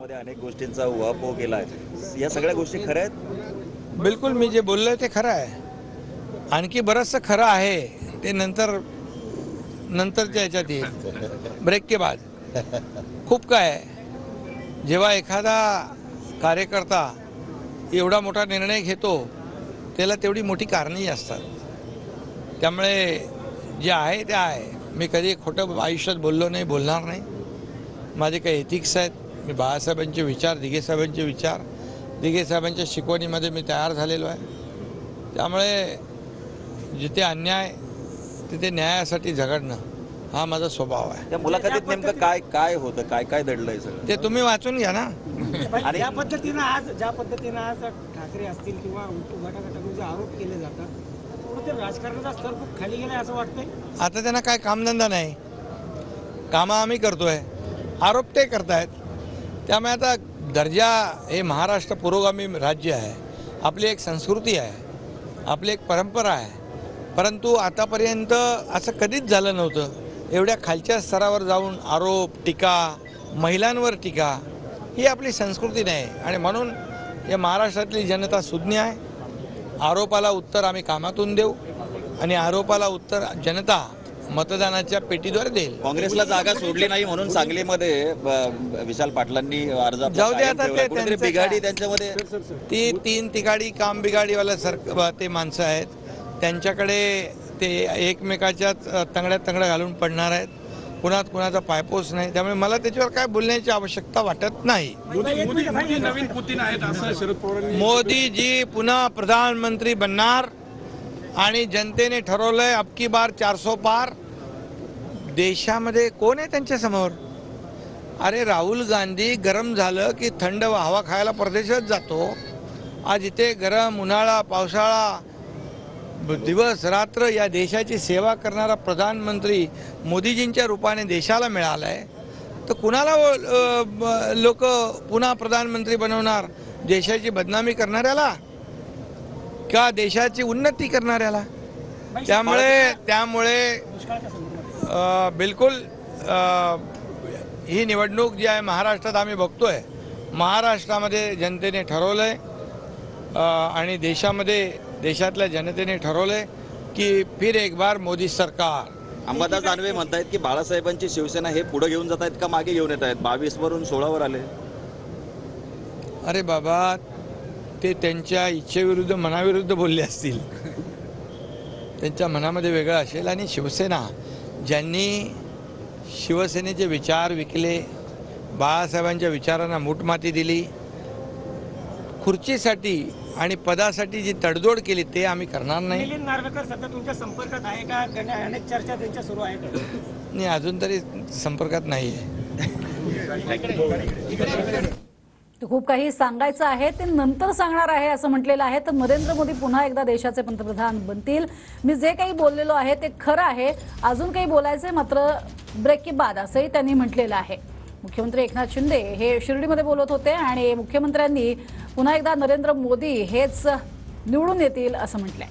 मध्ये अनेक गोष्टींचा उहापोह केलाय, या सगळ्या गोष्टी खऱ्या आहेत? बिलकुल, मी जे बोललोय ते खरं आहे. आणखी बरंचसं खरं आहे ते नंतरच्या ह्याच्यात येईल, ब्रेक के बाद. खूप काय आहे. जेव्हा एखादा कार्यकर्ता एवढा मोठा निर्णय घेतो त्याला तेवढी मोठी कारणंही असतात. त्यामुळे जे आहे ते आहे. मी कधी खोटं आयुष्यात बोललो नाही, बोलणार नाही. माझे काही एथिक्स आहेत. मी बाळासाहेबांचे विचार, दिघे साहेबांचे विचार, दिघे साहेबांच्या शिकवणीमध्ये मी तयार झालेलो आहे. त्यामुळे जिथे अन्याय तिथे न्यायासाठी झगडणं हा माझा स्वभाव आहे. त्या मुलाखतीत नेमकं काय काय होतं, काय काय दडलंय सगळं ते तुम्ही वाचून घ्या ना. आणि ज्या पद्धतीनं आज ठाकरे असतील किंवा गटागटातून जे आरोप केले जातात, ते राजकारणाचा स्तर खूप खाली गेलाय असं वाटतंय. आता त्यांना काय कामधंदा नाही, कामं आम्ही करतोय, आरोप ते करतायत. त्यामुळे आता दर्जा, हे महाराष्ट्र पुरोगामी राज्य आहे, आपली एक संस्कृती आहे, आपली एक परंपरा आहे. परंतु आतापर्यंत असं कधीच झालं नव्हतं. एवढ्या खालच्या स्तरावर जाऊन आरोप, टीका, महिलांवर टीका, ही आपली संस्कृती नाही. आणि म्हणून या महाराष्ट्रातली जनता सुज्ञ आहे. आरोपाला उत्तर आम्ही कामातून देऊ आणि आरोपाला उत्तर जनता मतदानाच्या पेटीद्वारे देईल. काँग्रेसला जागा सोडली नाही म्हणून सांगलीमध्ये विशाल पाटलांनी अर्ज जाऊ दे आता, ते बिघाडी त्यांच्यामध्ये. ती 3 तिघाडी काम बिघाडीवाला ते माणसं आहेत. त्यांच्याकडे ते एकमेकाच्या तंगड्यात तंगड्या घालून पडणार आहेत. कुणाचा पायपोस नाही. त्यामुळे मला त्याच्यावर काय बोलण्याची आवश्यकता वाटत नाही. मोदी नवीन पुतीन आहेत असं शरद पवारांनी. मोदीजी पुन्हा प्रधानमंत्री बनणार आणि जनतेने ठरवलंय अबकी बार 400 पार. देशामध्ये कोण आहे त्यांच्या समोर? अरे राहुल गांधी गरम झालं की थंड हवा खायला परदेशात जातो. आज इथे गरम, उन्हाळा, पावसाळा, दिवस रात्र या देशाची सेवा करणारा प्रधानमंत्री मोदीजींच्या रूपाने देशाला मिळाला आहे. तर कुणाला लोक पुन्हा प्रधानमंत्री बनवणार? देशाची बदनामी करणाऱ्याला का देशाची उन्नती करणाऱ्याला? त्यामुळे बिलकुल ही निवडणूक जी आहे महाराष्ट्रात आम्ही बघतोय, महाराष्ट्रामध्ये जनतेने ठरवलंय आणि देशातल्या जनतेने ठरवलंय की फिर एक बार मोदी सरकार. अंबादास दानवे म्हणतायत की बाळासाहेबांची शिवसेना हे पुढे घेऊन जात आहेत का मागे घेऊन येत आहेत? 22 वरून 16 वर आले. अरे बाबा, ते त्यांच्या इच्छेविरुद्ध मनाविरुद्ध बोलले असतील. त्यांच्या मनामध्ये वेगळं असेल. आणि शिवसेना, ज्यांनी शिवसेनेचे विचार विकले, बाळासाहेबांच्या विचारांना मूठमाती दिली, खुर्चीसाठी आणि पदासाठी जी तडजोड केली ते आम्ही करणार नाही. मिलिंद नार्वेकर सध्या तुमच्या संपर्कात आहे का? अनेक चर्चा त्यांच्या सुरू आहेत. नाही, अजून तरी संपर्कात नाही आहे. खूप काही सांगायचं आहे ते नंतर सांगणार आहे असं म्हटलेलं आहे. तर नरेंद्र मोदी पुन्हा एकदा देशाचे पंतप्रधान बनतील. मी जे काही बोललेलो आहे ते खरं आहे. अजून काही बोलायचे मात्र ब्रेक के बाद असंही त्यांनी म्हटलेलं आहे. मुख्यमंत्री एकनाथ शिंदे हे शिर्डीमध्ये बोलत होते आणि मुख्यमंत्र्यांनी पुन्हा एकदा नरेंद्र मोदी हेच निवडून येतील असं म्हटलंय.